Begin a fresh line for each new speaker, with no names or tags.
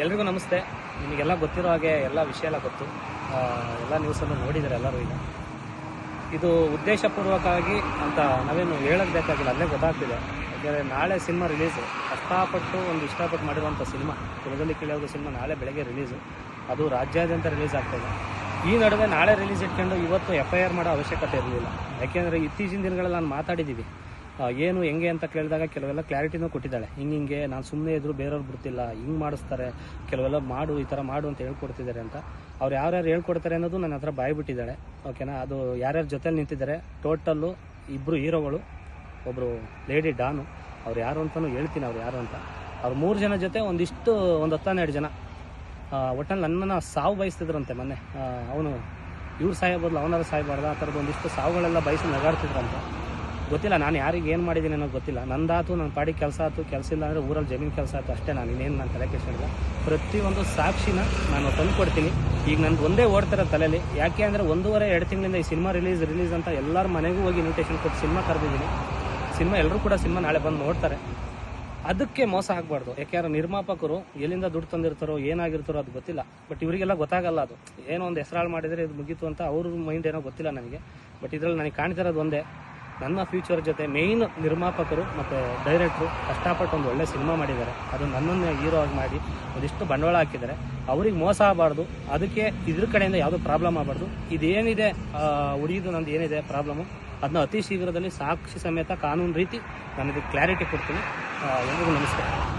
ಎಲ್ರಿಗೂ ನಮಸ್ತೆ. ನಿಮಗೆಲ್ಲ ಗೊತ್ತಿರೋ ಹಾಗೆ ಎಲ್ಲ ವಿಷಯ ಎಲ್ಲ ಗೊತ್ತು, ಎಲ್ಲ ನ್ಯೂಸನ್ನು ನೋಡಿದ್ದಾರೆ ಎಲ್ಲರೂ. ಈಗ ಇದು ಉದ್ದೇಶಪೂರ್ವಕವಾಗಿ ಅಂತ ನಾವೇನು ಹೇಳೋದು ಬೇಕಾಗಿಲ್ಲ, ಅಲ್ಲೇ ಗೊತ್ತಾಗ್ತಿದೆ. ಯಾಕೆಂದರೆ ನಾಳೆ ಸಿನಿಮಾ ರಿಲೀಸು, ಕಷ್ಟಪಟ್ಟು ಇಷ್ಟಪಟ್ಟು ಮಾಡಿರುವಂಥ ಸಿನಿಮಾ ಕುಲದಲ್ಲಿ ಕೇಳೋದು ಸಿನಿಮಾ ನಾಳೆ ಬೆಳಗ್ಗೆ ರಿಲೀಸು. ಅದು ರಾಜ್ಯಾದ್ಯಂತ ರಿಲೀಸ್ ಆಗ್ತಾಯಿದೆ. ಈ ನಡುವೆ ನಾಳೆ ರಿಲೀಸ್ ಇಟ್ಕೊಂಡು ಇವತ್ತು FIR ಮಾಡೋ ಅವಶ್ಯಕತೆ ಇರಲಿಲ್ಲ. ಯಾಕೆಂದರೆ ಇತ್ತೀಚಿನ ದಿನಗಳಲ್ಲಿ ನಾನು ಮಾತಾಡಿದ್ದೀವಿ, ಏನು ಹೆಂಗೆ ಅಂತ ಕೇಳಿದಾಗ ಕೆಲವೆಲ್ಲ ಕ್ಲಾರಿಟಿನೂ ಕೊಟ್ಟಿದ್ದಾಳೆ. ಹಿಂಗೆ ನಾನು ಸುಮ್ಮನೆ ಇದ್ರು ಬೇರೆಯವ್ರು ಬಿಡ್ತಿಲ್ಲ, ಹಿಂಗೆ ಮಾಡಿಸ್ತಾರೆ, ಕೆಲವೆಲ್ಲ ಮಾಡು, ಈ ಥರ ಮಾಡು ಅಂತ ಹೇಳ್ಕೊಡ್ತಿದ್ದಾರೆ ಅಂತ. ಅವ್ರು ಯಾರ್ಯಾರು ಹೇಳ್ಕೊಡ್ತಾರೆ ಅನ್ನೋದು ನನ್ನ ಹತ್ರ ಬಾಯ್ಬಿಟ್ಟಿದ್ದಾಳೆ. ಓಕೆನಾ? ಅದು ಯಾರ್ಯಾರ ಜೊತೆಲಿ ನಿಂತಿದ್ದಾರೆ, ಟೋಟಲ್ಲು 2 ಹೀರೋಗಳು, ಒಬ್ಬರು ಲೇಡಿ ಡಾನು, ಅವ್ರು ಯಾರು ಅಂತಲೂ ಹೇಳ್ತೀನಿ, ಅವ್ರು ಯಾರು ಅಂತ. ಅವ್ರು 3 ಜನ ಜೊತೆ ಒಂದು 10-12 ಜನ ಒಟ್ಟಲ್ಲಿ ನನ್ನನ್ನು ಸಾವು ಬಯಸ್ತಿದ್ರಂತೆ. ಮೊನ್ನೆ ಅವನು ಇವ್ರು ಸಾಯಬಾರ್ದು, ಅವನಾರು ಸಾಯಬಾರ್ದು, ಆ ಥರದ್ದು ಒಂದಿಷ್ಟು ಸಾವುಗಳೆಲ್ಲ ಬಯಸಿ ನಗಾಡ್ತಿದ್ರಂತೆ. ಗೊತ್ತಿಲ್ಲ ನಾನು ಯಾರಿಗೆ ಏನು ಮಾಡಿದ್ದೀನಿ ಅನ್ನೋದು ಗೊತ್ತಿಲ್ಲ. ನಂದಾತು ನನ್ನ ಪಾಡಿಗೆ ಕೆಲಸ ಆಯ್ತು, ಕೆಲಸ ಇಲ್ಲ ಅಂದರೆ ಊರಲ್ಲಿ ಜಮೀನು ಕೆಲಸ ಆಯಿತು, ಅಷ್ಟೇ. ನಾನು ಇನ್ನೇನು ನಾನು ತಲೆ ಕೆಡಿಸಿಲ್ಲ. ಪ್ರತಿಯೊಂದು ಸಾಕ್ಷಿನ ನಾನು ತಂದು ಕೊಡ್ತೀನಿ. ಈಗ ನಂದು ಒಂದೇ ಓಡ್ತಿರೋ ತಲೆಯಲ್ಲಿ. ಯಾಕೆ ಅಂದರೆ 1.5-2 ತಿಂಗಳಿಂದ ಈ ಸಿನಿಮಾ ರಿಲೀಸ್ ಅಂತ ಎಲ್ಲರ ಮನೆಗೂ ಹೋಗಿ ಇನ್ವಿಟೇಷನ್ ಕೊಟ್ಟು ಸಿನಿಮಾ ಕರೆದಿದ್ದೀನಿ. ಎಲ್ಲರೂ ಕೂಡ ಸಿನಿಮಾ ನಾಳೆ ಬಂದು ನೋಡ್ತಾರೆ. ಅದಕ್ಕೆ ಮೋಸ ಆಗಬಾರ್ದು. ಯಾಕೆಂದ್ರೆ ನಿರ್ಮಾಪಕರು ಎಲ್ಲಿಂದ ದುಡ್ಡು ತಂದಿರ್ತಾರೋ ಏನಾಗಿರ್ತಾರೋ ಅದು ಗೊತ್ತಿಲ್ಲ. ಬಟ್ ಇವರಿಗೆಲ್ಲ ಗೊತ್ತಾಗಲ್ಲ. ಅದು ಏನೋ ಒಂದು ಹೆಸರಾಳು ಮಾಡಿದರೆ ಇದು ಮುಗೀತು ಅಂತ ಅವ್ರ ಮೈಂಡ್ ಏನೋ ಗೊತ್ತಿಲ್ಲ ನನಗೆ. ಬಟ್ ಇದರಲ್ಲಿ ನನಗೆ ಕಾಣ್ತಿರೋದು ಒಂದೇ, ನನ್ನ ಫ್ಯೂಚರ್ ಜೊತೆ ಮೇಯ್ನ್ ನಿರ್ಮಾಪಕರು ಮತ್ತು ಡೈರೆಕ್ಟ್ರು ಕಷ್ಟಪಟ್ಟು ಒಂದು ಒಳ್ಳೆ ಸಿನಿಮಾ ಮಾಡಿದ್ದಾರೆ. ಅದು ನನ್ನನ್ನು ಹೀರೋ ಆಗಿ ಮಾಡಿ ಒಂದಿಷ್ಟು ಬಂಡವಾಳ ಹಾಕಿದ್ದಾರೆ. ಅವ್ರಿಗೆ ಮೋಸ ಆಗಬಾರ್ದು. ಅದಕ್ಕೆ ಇದ್ರ ಕಡೆಯಿಂದ ಯಾವುದೋ ಪ್ರಾಬ್ಲಮ್ ಆಗಬಾರ್ದು. ಇದೇನಿದೆ ಹುಡುಗಿದು ನಂದು ಏನಿದೆ ಪ್ರಾಬ್ಲಮ್ಮು, ಅದನ್ನ ಅತಿ ಶೀಘ್ರದಲ್ಲಿ ಸಾಕ್ಷಿ ಸಮೇತ ಕಾನೂನು ರೀತಿ ನಾನು ಇದಕ್ಕೆ ಕ್ಲಾರಿಟಿ ಕೊಡ್ತೀನಿ. ಎಲ್ರಿಗೂ ನಮಸ್ಕಾರ.